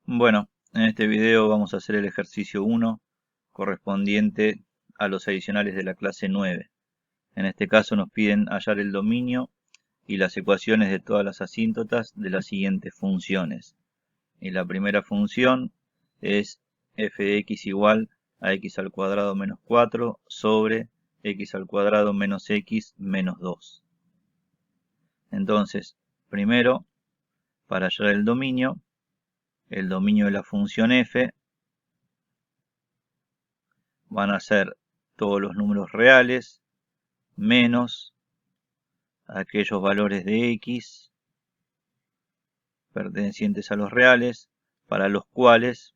Bueno, en este video vamos a hacer el ejercicio 1 correspondiente a los adicionales de la clase 9. En este caso nos piden hallar el dominio y las ecuaciones de todas las asíntotas de las siguientes funciones. Y la primera función es f de x igual a x al cuadrado menos 4 sobre x al cuadrado menos x menos 2. Entonces, primero, para hallar el dominio de la función f van a ser todos los números reales menos aquellos valores de x pertenecientes a los reales para los cuales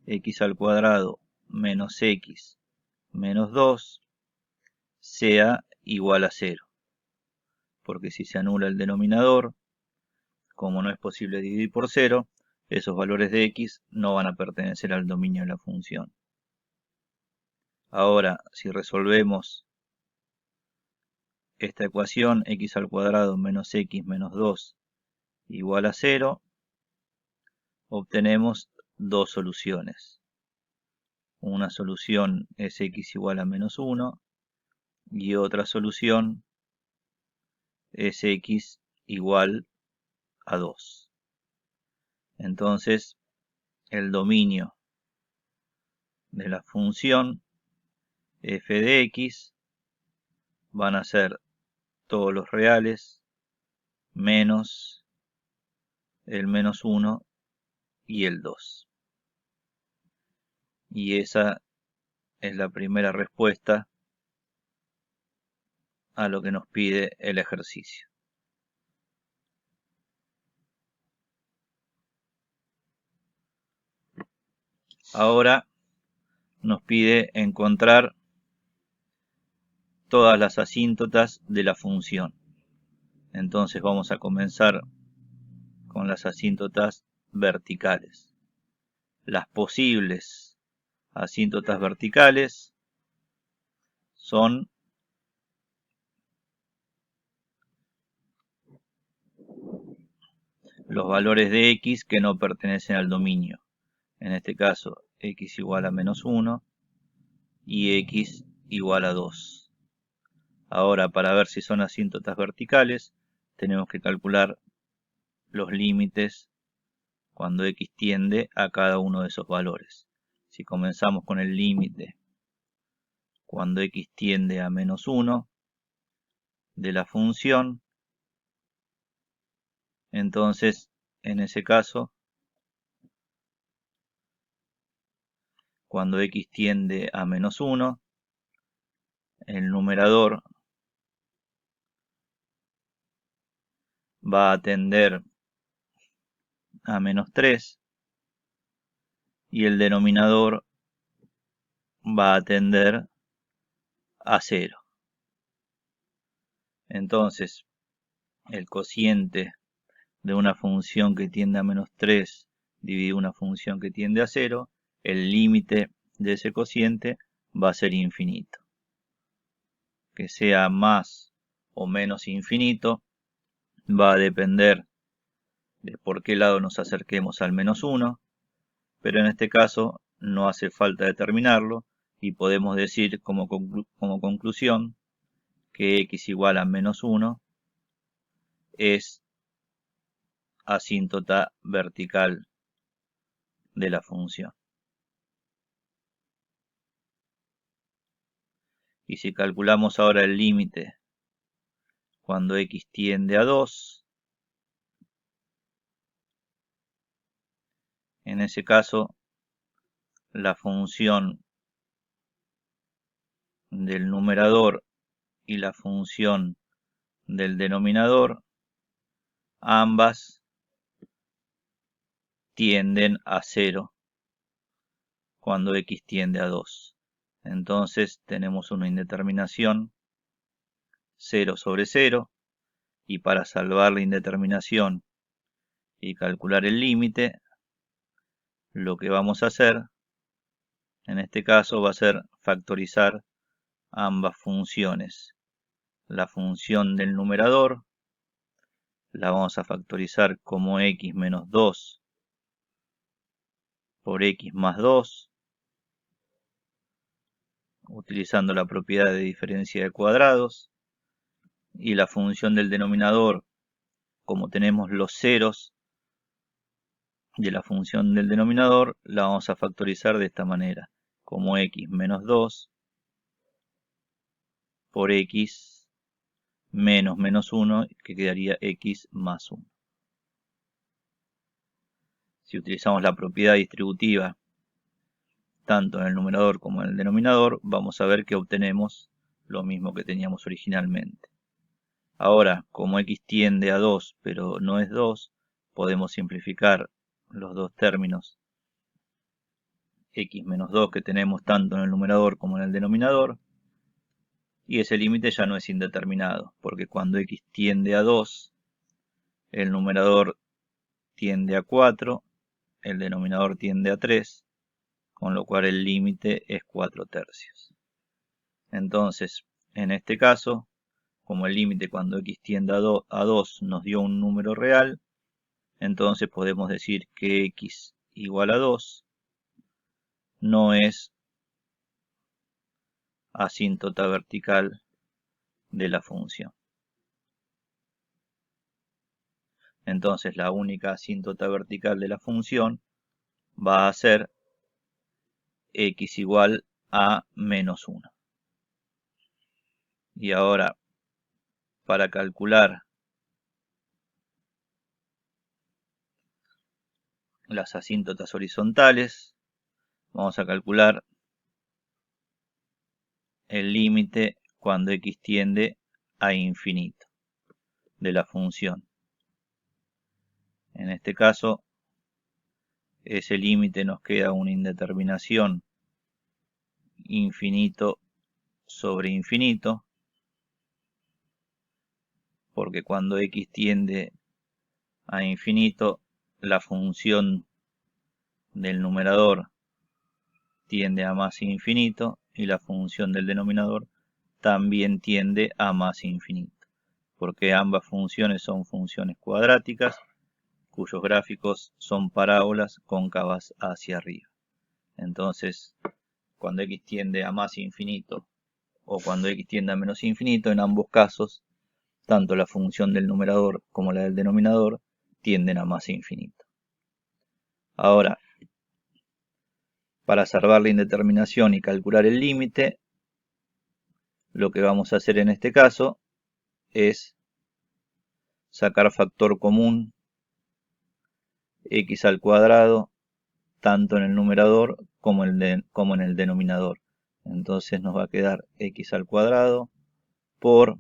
x al cuadrado menos x menos 2 sea igual a 0. Porque si se anula el denominador, como no es posible dividir por 0, esos valores de x no van a pertenecer al dominio de la función. Ahora, si resolvemos esta ecuación, x al cuadrado menos x menos 2 igual a 0, obtenemos dos soluciones. Una solución es x igual a menos 1 y otra solución es x igual a 2. Entonces, el dominio de la función f de x van a ser todos los reales menos el menos 1 y el 2. Y esa es la primera respuesta a lo que nos pide el ejercicio. Ahora nos pide encontrar todas las asíntotas de la función. Entonces vamos a comenzar con las asíntotas verticales. Las posibles asíntotas verticales son los valores de x que no pertenecen al dominio. En este caso, x igual a menos 1 y x igual a 2. Ahora, para ver si son asíntotas verticales, tenemos que calcular los límites cuando x tiende a cada uno de esos valores. Si comenzamos con el límite cuando x tiende a menos 1 de la función, entonces en ese caso, cuando x tiende a menos 1, el numerador va a tender a menos 3 y el denominador va a tender a 0. Entonces, el cociente de una función que tiende a menos 3 dividido una función que tiende a 0, el límite de ese cociente va a ser infinito. Que sea más o menos infinito va a depender de por qué lado nos acerquemos al menos 1, pero en este caso no hace falta determinarlo y podemos decir como conclusión que x igual a menos 1 es asíntota vertical de la función. Y si calculamos ahora el límite cuando x tiende a 2, en ese caso la función del numerador y la función del denominador, ambas tienden a 0 cuando x tiende a 2. Entonces tenemos una indeterminación 0 sobre 0 y para salvar la indeterminación y calcular el límite, lo que vamos a hacer en este caso va a ser factorizar ambas funciones. La función del numerador la vamos a factorizar como x menos 2 por x más 2, utilizando la propiedad de diferencia de cuadrados, y la función del denominador, como tenemos los ceros de la función del denominador, la vamos a factorizar de esta manera, como x menos 2 por x menos 1, que quedaría x más 1. Si utilizamos la propiedad distributiva tanto en el numerador como en el denominador, vamos a ver que obtenemos lo mismo que teníamos originalmente. Ahora, como x tiende a 2 pero no es 2, podemos simplificar los dos términos x menos 2 que tenemos tanto en el numerador como en el denominador, y ese límite ya no es indeterminado, porque cuando x tiende a 2, el numerador tiende a 4, el denominador tiende a 3, con lo cual el límite es 4/3. Entonces, en este caso, como el límite cuando x tiende a 2 nos dio un número real, entonces podemos decir que x igual a 2 no es asíntota vertical de la función. Entonces la única asíntota vertical de la función va a ser x igual a menos 1. Y ahora, para calcular las asíntotas horizontales, vamos a calcular el límite cuando x tiende a infinito de la función. En este caso, ese límite nos queda una indeterminación infinito sobre infinito, porque cuando x tiende a infinito, la función del numerador tiende a más infinito y la función del denominador también tiende a más infinito, porque ambas funciones son funciones cuadráticas cuyos gráficos son parábolas cóncavas hacia arriba. Entonces, cuando x tiende a más infinito o cuando x tiende a menos infinito, en ambos casos, tanto la función del numerador como la del denominador tienden a más infinito. Ahora, para salvar la indeterminación y calcular el límite, lo que vamos a hacer en este caso es sacar factor común x al cuadrado tanto en el numerador como en el denominador. Entonces nos va a quedar x al cuadrado por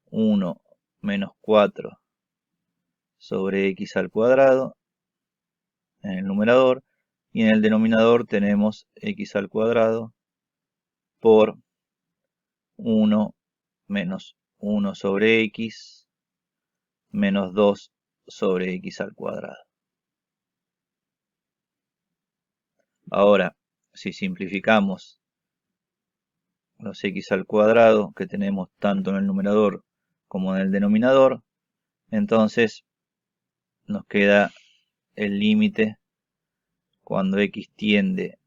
1 menos 4 sobre x al cuadrado en el numerador, y en el denominador tenemos x al cuadrado por 1 menos 1 sobre x menos 2 sobre x al cuadrado. Ahora, si simplificamos los x al cuadrado que tenemos tanto en el numerador como en el denominador, entonces nos queda el límite cuando x tiende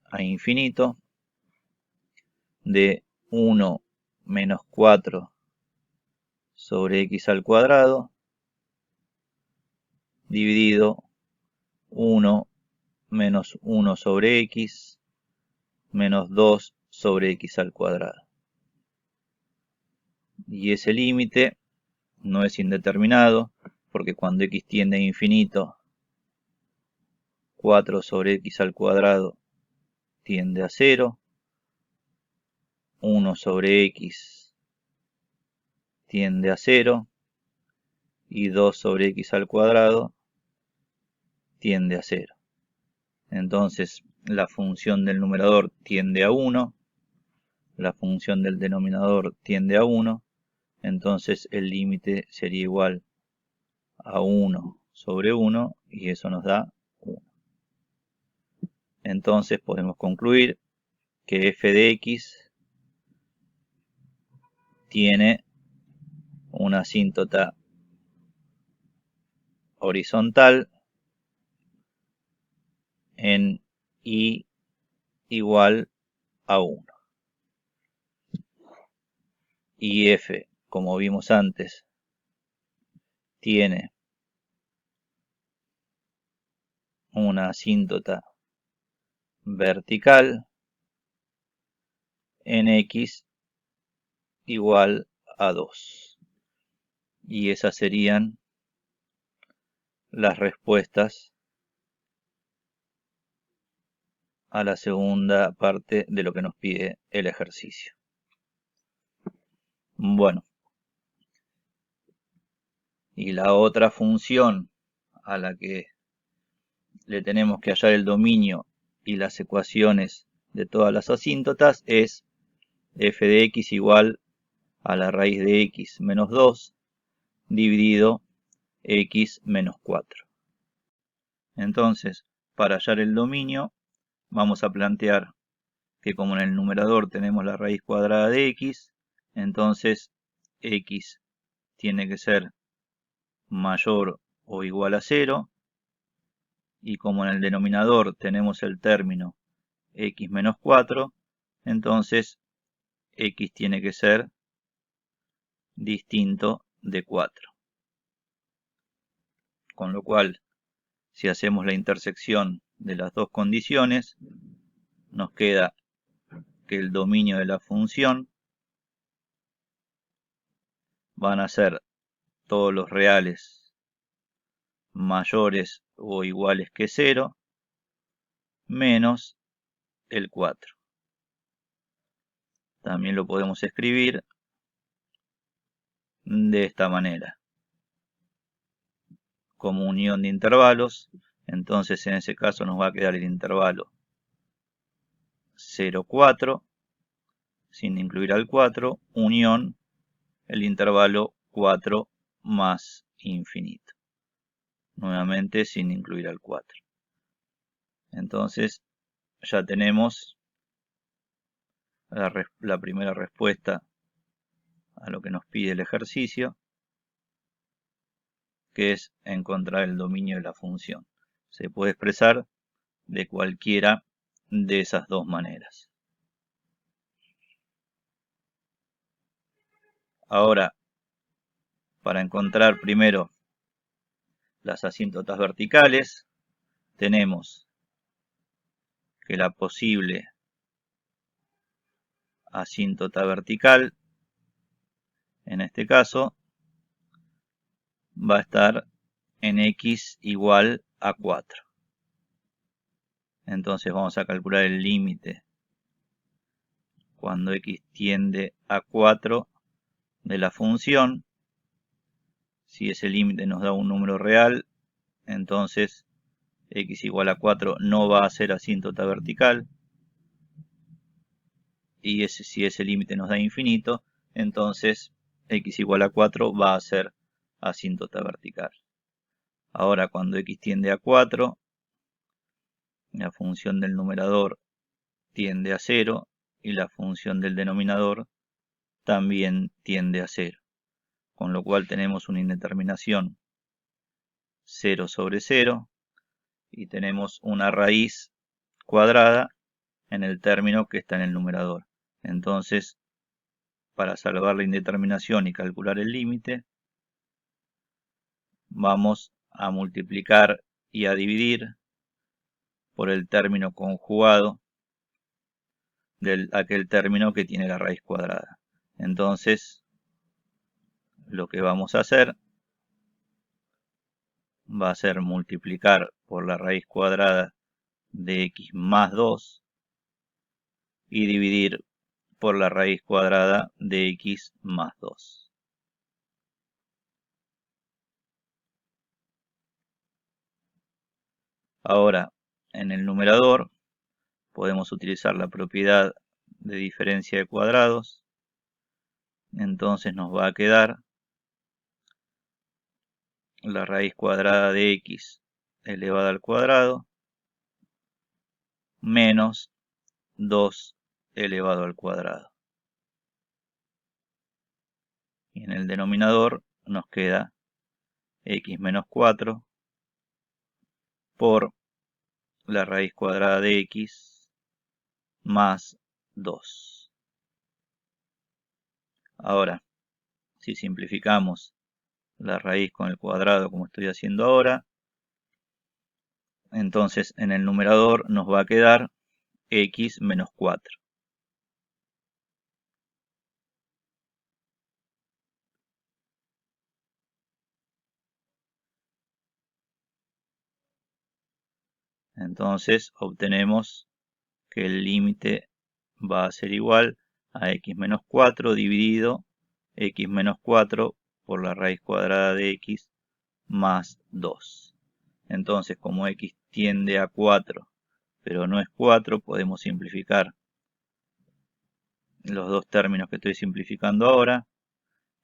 a infinito de 1 menos 4 sobre x al cuadrado dividido 1 menos 1 sobre x menos 2 sobre x al cuadrado. Y ese límite no es indeterminado, porque cuando x tiende a infinito, 4 sobre x al cuadrado tiende a 0, 1 sobre x tiende a 0, y 2 sobre x al cuadrado tiende a 0. Entonces, la función del numerador tiende a 1, la función del denominador tiende a 1, entonces el límite sería igual a 1 sobre 1, y eso nos da 1. Entonces podemos concluir que f de x tiene una asíntota horizontal en y igual a 1. Y f, como vimos antes, tiene una asíntota vertical en x igual a 2. Y esas serían las respuestas a la segunda parte de lo que nos pide el ejercicio. Bueno, y la otra función a la que le tenemos que hallar el dominio y las ecuaciones de todas las asíntotas es f de x igual a la raíz de x menos 2 dividido x menos 4. Entonces, para hallar el dominio, vamos a plantear que como en el numerador tenemos la raíz cuadrada de x, entonces x tiene que ser mayor o igual a 0, y como en el denominador tenemos el término x menos 4, entonces x tiene que ser distinto de 4. Con lo cual, si hacemos la intersección de las dos condiciones, nos queda que el dominio de la función van a ser todos los reales mayores o iguales que 0 menos el 4. También lo podemos escribir de esta manera, como unión de intervalos. Entonces en ese caso nos va a quedar el intervalo 0, 4, sin incluir al 4, unión el intervalo 4 más infinito, nuevamente sin incluir al 4. Entonces ya tenemos la primera respuesta a lo que nos pide el ejercicio, que es encontrar el dominio de la función. Se puede expresar de cualquiera de esas dos maneras. Ahora, para encontrar primero las asíntotas verticales, tenemos que la posible asíntota vertical, en este caso, va a estar en x igual a 4. Entonces vamos a calcular el límite cuando x tiende a 4 de la función. Si ese límite nos da un número real, entonces x igual a 4 no va a ser asíntota vertical. Y si ese límite nos da infinito, entonces x igual a 4 va a ser asíntota vertical. Ahora cuando x tiende a 4, la función del numerador tiende a 0 y la función del denominador también tiende a 0. Con lo cual tenemos una indeterminación 0 sobre 0 y tenemos una raíz cuadrada en el término que está en el numerador. Entonces, para salvar la indeterminación y calcular el límite, vamos a multiplicar y a dividir por el término conjugado de aquel término que tiene la raíz cuadrada. Entonces, lo que vamos a hacer va a ser multiplicar por la raíz cuadrada de x más 2 y dividir por la raíz cuadrada de x más 2. Ahora, en el numerador podemos utilizar la propiedad de diferencia de cuadrados. Entonces nos va a quedar la raíz cuadrada de x elevada al cuadrado menos 2 elevado al cuadrado. Y en el denominador nos queda x menos 4 por la raíz cuadrada de x más 2. Ahora, si simplificamos la raíz con el cuadrado como estoy haciendo ahora, entonces en el numerador nos va a quedar x menos 4. Entonces obtenemos que el límite va a ser igual a x menos 4 dividido x menos 4 por la raíz cuadrada de x más 2. Entonces, como x tiende a 4, pero no es 4, podemos simplificar los dos términos que estoy simplificando ahora.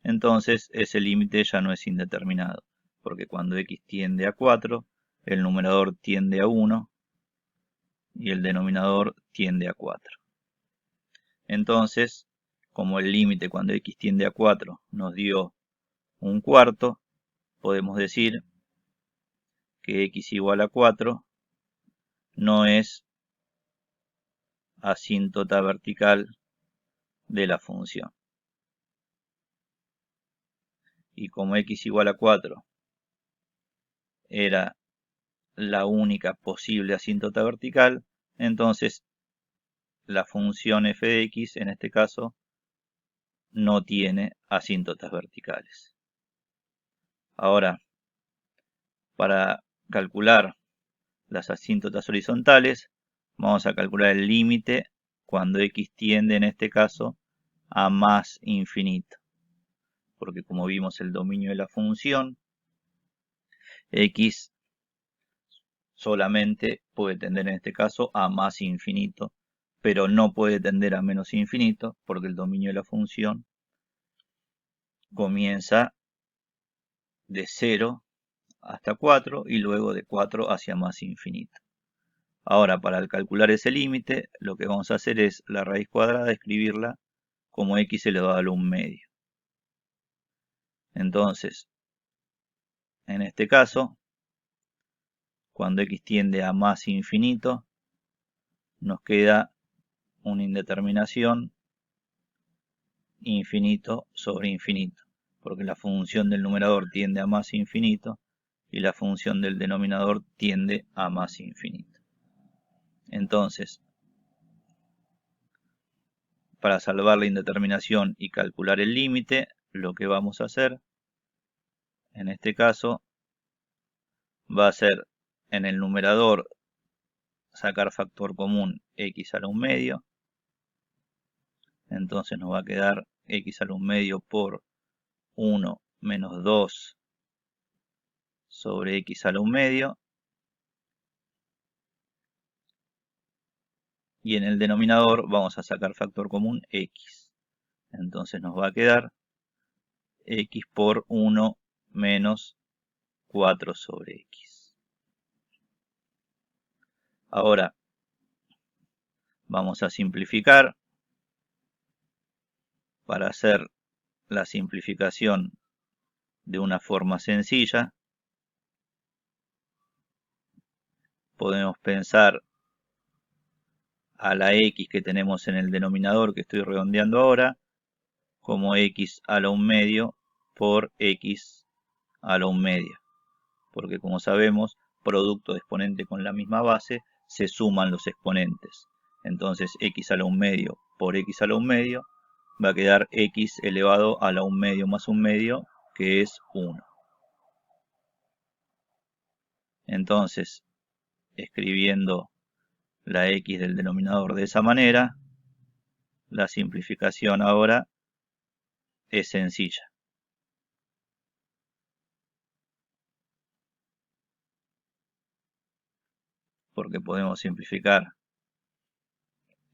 Entonces, ese límite ya no es indeterminado, porque cuando x tiende a 4, el numerador tiende a 1 y el denominador tiende a 4. Entonces, como el límite cuando x tiende a 4 nos dio un cuarto, podemos decir que x igual a 4 no es asíntota vertical de la función. Y como x igual a 4 era la única posible asíntota vertical, entonces la función f de x en este caso no tiene asíntotas verticales. Ahora, para calcular las asíntotas horizontales, vamos a calcular el límite cuando x tiende en este caso a más infinito. Porque como vimos el dominio de la función, x solamente puede tender en este caso a más infinito, pero no puede tender a menos infinito porque el dominio de la función comienza de 0 hasta 4 y luego de 4 hacia más infinito. Ahora, para calcular ese límite, lo que vamos a hacer es la raíz cuadrada, escribirla como x elevado al 1 medio. Entonces, en este caso, cuando x tiende a más infinito, nos queda una indeterminación infinito sobre infinito, porque la función del numerador tiende a más infinito y la función del denominador tiende a más infinito. Entonces, para salvar la indeterminación y calcular el límite, lo que vamos a hacer, en este caso, va a ser en el numerador sacar factor común x a la 1 medio. Entonces nos va a quedar x a la 1 medio por 1 menos 2 sobre x a la 1 medio. Y en el denominador vamos a sacar factor común x. Entonces nos va a quedar x por 1 menos 4 sobre x. Ahora vamos a simplificar. Para hacer la simplificación de una forma sencilla, podemos pensar a la x que tenemos en el denominador que estoy redondeando ahora como x a la 1 medio por x a la 1 media, porque como sabemos, producto de exponente con la misma base se suman los exponentes. Entonces x a la 1 medio por x a la 1 medio va a quedar x elevado a la 1 medio más 1 medio, que es 1. Entonces, escribiendo la x del denominador de esa manera, la simplificación ahora es sencilla. Porque podemos simplificar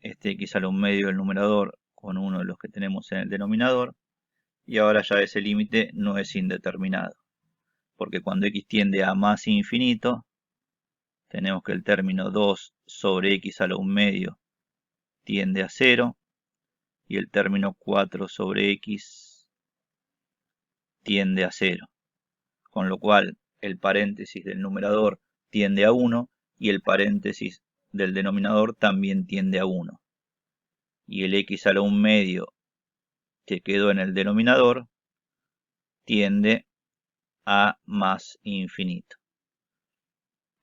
este x a la 1 medio del numerador con uno de los que tenemos en el denominador. Y ahora ya ese límite no es indeterminado. Porque cuando x tiende a más infinito, tenemos que el término 2 sobre x a la 1 medio tiende a 0. Y el término 4 sobre x tiende a 0. Con lo cual el paréntesis del numerador tiende a 1 y el paréntesis del denominador también tiende a 1. Y el x a la 1 medio que quedó en el denominador tiende a más infinito.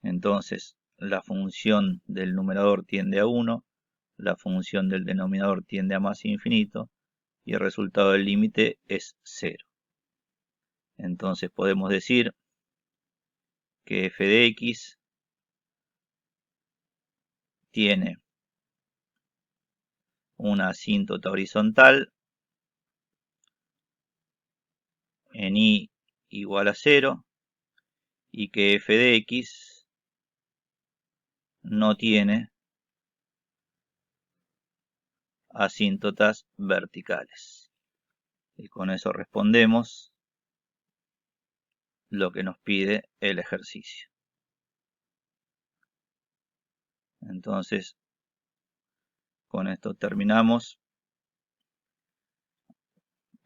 Entonces, la función del numerador tiende a 1, la función del denominador tiende a más infinito, y el resultado del límite es 0. Entonces podemos decir que f de x tiene una asíntota horizontal en y igual a 0 y que f de x no tiene asíntotas verticales. Y con eso respondemos lo que nos pide el ejercicio. Entonces, con esto terminamos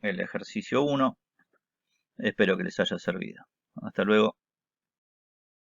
el ejercicio 1. Espero que les haya servido. Hasta luego.